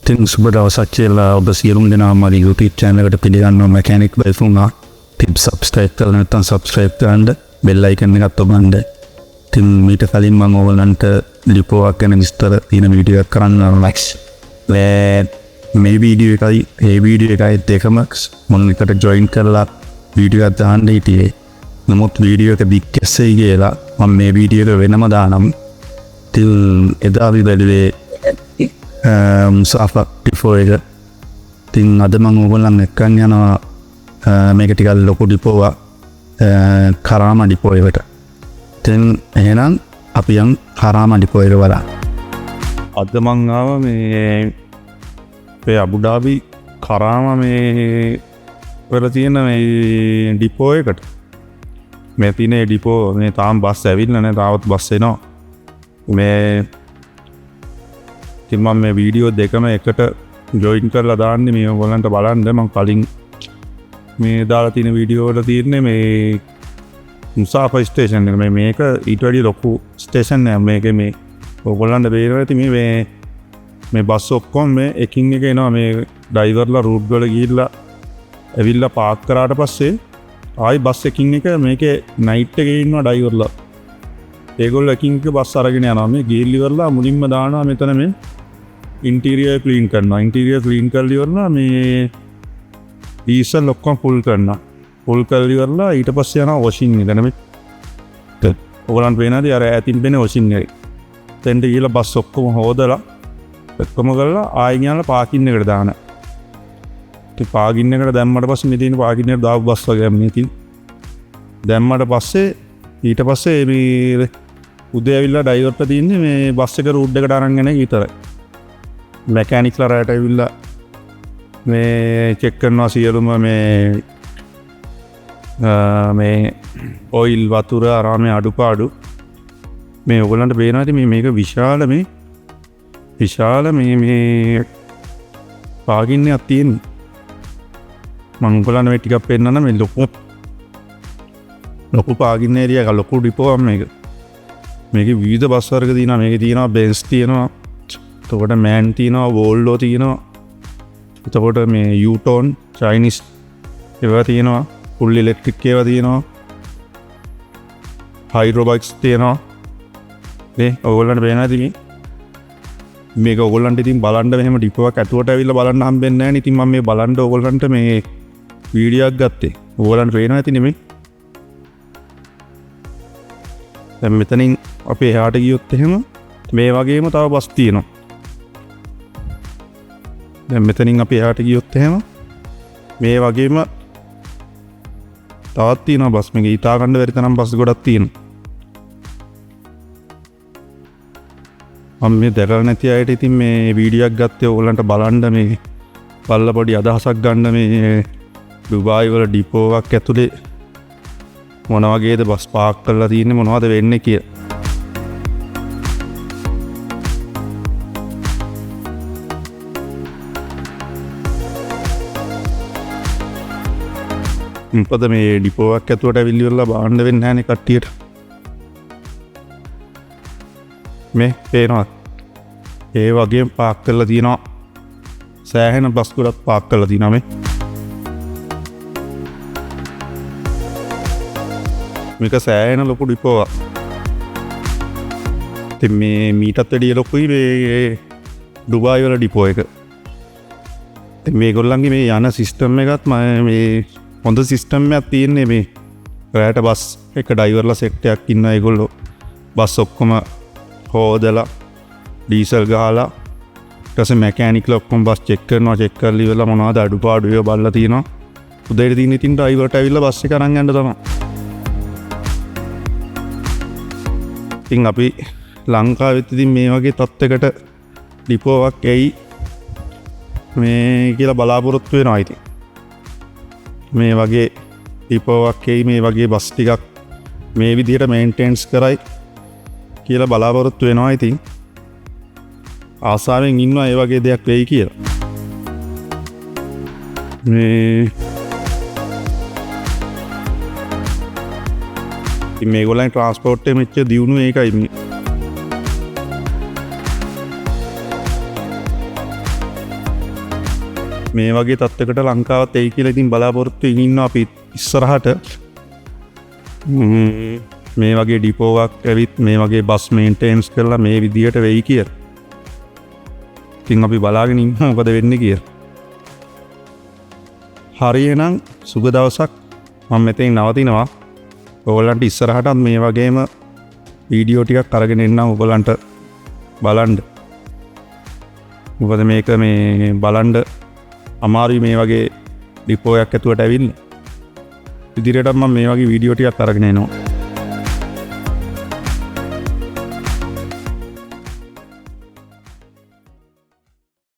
ඉතින් සුබ දවසක් කියලා ඔබ සියලුම දෙනාම මගේ YouTube channel එකට පිළිගන්නවා මැකැනික් බයිෆුන්නා. ටිප් subscribe කරලා නැත්නම් subscribe කරන්න bell icon එකත් ඔබන්න. ඉතින් මීට කලින් මම ඔයගලන්ට ලිපෝවක් ගැන විස්තර තියෙන වීඩියෝ එකක් කරන්න next. මේ වීඩියෝ එකයි දෙකම මම එකට join කරලා වීඩියෝ එකක් දාන්න හිටියේ. නමුත් වීඩියෝ එක big කෙසේ කියලා මම මේ වීඩියෝ එක වෙනම දානම්. ඉතින් එදා අපි බැලුවේ මුසාෆර් ඩිපෝ එක. ඉතින් අද මම ඕගොල්ලන් එක්කන් යනවා මේක ටිකක් ලොකු ඩිපෝවක් කරාම ඩිපෝ එකට. ඉතින් එහෙනම් අපි යන් කරාම ඩිපෝ එක බලන්න. අද මං ආව මේ අබුඩාබි කරාම මේ වල තියෙන මේ ඩිපෝ එකට. මේ තියෙන ඩිපෝ මේ තාම බස් ඇවිල්ලා නැහැ. තාවත් බස් එනවා. ඉතින් මම මේ වීඩියෝ දෙකම එකට ජොයින් කරලා දාන්නේ මේ ඔයගොල්ලන්ට බලන්න. මම කලින් මේ දාලා තියෙන වීඩියෝ වල තියෙන්නේ මේ මුසාෆර් ස්ටේෂන් එක. මේක ඊට වැඩි ලොකු ස්ටේෂන් එකක්. මේකේ මේ ඔයගොල්ලන්ට බේරලා ඇති මේ බස් ඔක්කොම මේ එකින් එක එනවා. මේ ඩ්‍රයිවර්ලා රූට් වල ගිහිල්ලා ඇවිල්ලා පාක් කරාට පස්සේ ආයි බස් එකින් එක මේකේ නයිට් එකේ ඉන්නවා ඩ්‍රයිවර්ලා. ඒගොල්ලෝ එකින් එක බස් අරගෙන යනවා. මේ ගිහිල්ලි වරලා මුලින්ම දානවා මෙතන මේ ඉන්ටීරියර් ක්ලීන් කරනවා. ඉන්ටීරියර් ක්ලීන් කරලි වරලා මේ ඩීසල් ඔක්කොම ෆුල් කරනවා. ෆුල් කරලි වරලා ඊට පස්සේ යනවා වොෂින් එකට. මේ ඔයගොල්ලන් පේනවාද අර ඈතින් පේන වොෂින් එක. තෙන්ට ගිහලා බස් ඔක්කොම හොදලා ඔක්කොම කරලා ආයෙ ගිහලා පාකින් එකට දානවා. ඉතින් පාකින් එකට දැම්මට පස්සේ මේ තියෙන පාකින් එකට දාපු බස් වගේ මේ තියෙන. දැම්මට පස්සේ ඊට පස්සේ මේ උදේ ඇවිල්ලා ඩ්‍රයිවර්ට තියෙන්නේ මේ බස් එක රූට් එකට අරන් යන එක විතරයි. මැකැනික්ලා රැට ඇවිල්ලා මේ චෙක් කරනවා සියලුම මේ ඔයිල් වතුර අරාමේ අඩුපාඩු. මේ ඔයගොල්ලන්ට පේනවා ඉතින් මේක විශාල මේ පාකින් එකක් තියෙනවා. මම ඔයගොල්ලන්ට මේ ටිකක් පෙන්නන්න. මේ ලොකු පාකින් ඒරියා එක ලොකු ඩිපෝ එකක් මේක. මේකේ විවිධ බස් වර්ග තියෙනවා. මේකේ තියෙනවා බෙන්ස් තියෙනවා. එතකොට මෑන් තියෙනවා, වෝල්වෝ තියෙනවා. එතකොට මේ යූටෝන් චයිනිස් ඒවා තියෙනවා. ෆුල් ඉලෙක්ට්‍රික් ඒවා තියෙනවා. හයිඩ්‍රෝ බයික්ස් තියෙනවා. මේ ඔයගොල්ලන්ට පේනවා ඉතින් මේක ඔයගොල්ලන්ට ඉතින් බලන්න මෙහෙම ඩිපෝවක් ඇතුළට ඇවිල්ලා බලන්න හම්බෙන්නේ නැහැ නේ. ඉතින් මම මේ බලන්න ඔයගොල්ලන්ට මේ වීඩියෝ එකක් ගත්තේ. ඔයගොල්ලන්ට පේනවා ඉතින් මේ දැන් මෙතනින් අපි එහාට ගියොත් එහෙම මේ වගේම තව බස් තියෙනවා. දැන් මෙතනින් අපි එහාට ගියොත් එහෙම මේ වගේම තවත් තියෙනවා බස්. මේක ඊටා ගන්න බැරි තරම් බස් ගොඩක් තියෙනවා. මම මේ දැකලා නැති අයට ඉතින් මේ වීඩියෝ එකක් ගත්තේ ඕගොල්ලන්ට බලන්න මේ පල්ල පොඩි අදහසක් ගන්න මේ ඩුබායි වල ඩිපෝවක් ඇතුලේ මොන වගේද බස් පාක් කරලා තියෙන්නේ මොනවද වෙන්නේ කියලා. මොකද මේ ඩිපෝවක් ඇතුලට ඇවිල්ලි වල බාන්න වෙන්නේ නැහනේ කට්ටියට. මේ පේනවා ඒ වගේම පාක් කරලා තියෙනවා. සෑහෙන බස් ගොඩක් පාක් කරලා තියෙනවා මේ. මේක සෑහෙන ලොකු ඩිපෝවක්. ඉතින් මේ මීටත් වැඩිය ලොකුයි මේ ඩුබායි වල ඩිපෝ එක. ඉතින් මේගොල්ලන්ගේ මේ යන සිස්ටම් එකත් මේ හොඳ සිස්ටම් එකක් තියෙන්නේ. මේ රැට බස් එක ඩ්‍රයිවර්ලා සෙට් එකක් ඉන්නවා. ඒගොල්ලෝ බස් ඔක්කොම හොදලා ඩීසල් ගහලා ඊට පස්සේ මැකැනික්ලා ඔක්කොම බස් චෙක් කරනවා. චෙක් කරලා ඉවරලා මොනවද අඩුපාඩු ඒවා බලලා තියෙනවා. උදේට තියෙන ඉතින් ඩ්‍රයිවර්ට ඇවිල්ලා බස් එක අරන් යන්න තමයි. ඉතින් අපි ලංකාවෙත් ඉතින් මේ වගේ තත්ත්වයකට ඩිපෝවක් එයි මේ කියලා බලාපොරොත්තු වෙනවා. ඉතින් මේ වගේ ඩිපෝවක් එයි මේ වගේ බස් ටිකක් මේ විදිහට මේන්ටේන්ස් කරයි කියලා බලාපොරොත්තු වෙනවා. ඉතින් ආසාවෙන් ඉන්නවා ඒ වගේ දෙයක් වෙයි කියලා. මේගොල්ලන් ට්‍රාන්ස්පෝර්ට් එක මෙච්චර දියුණු ඒකයි මේ. මේ වගේ තත්වකට ලංකාවත් එයි කියලා ඉතින් බලාපොරොත්තු ඉන්න අපි ඉස්සරහට මේ වගේ ඩිපෝවක් ඇවිත් මේ වගේ බස් මේන්ටේන්ස් කරලා මේ විදියට වෙයි කියලා. ඉතින් අපි බලාගෙන ඉන්න මොකද වෙන්නේ කියලා. හරියනම් සුබ දවසක්. මම මෙතෙන් නවතිනවා. ඔයගොල්ලන්ට ඉස්සරහටත් මේ වගේම වීඩියෝ ටිකක් අරගෙන එන්නම් ඔයගොල්ලන්ට බලන්න. මොකද මේක මේ බලන්න අමාරුයි මේ වගේ ඩිපෝයක් ඇතුළට ඇවිල්ලා. ඉදිරියටත් මම මේ වගේ වීඩියෝ ටිකක් අරගෙන එනවා.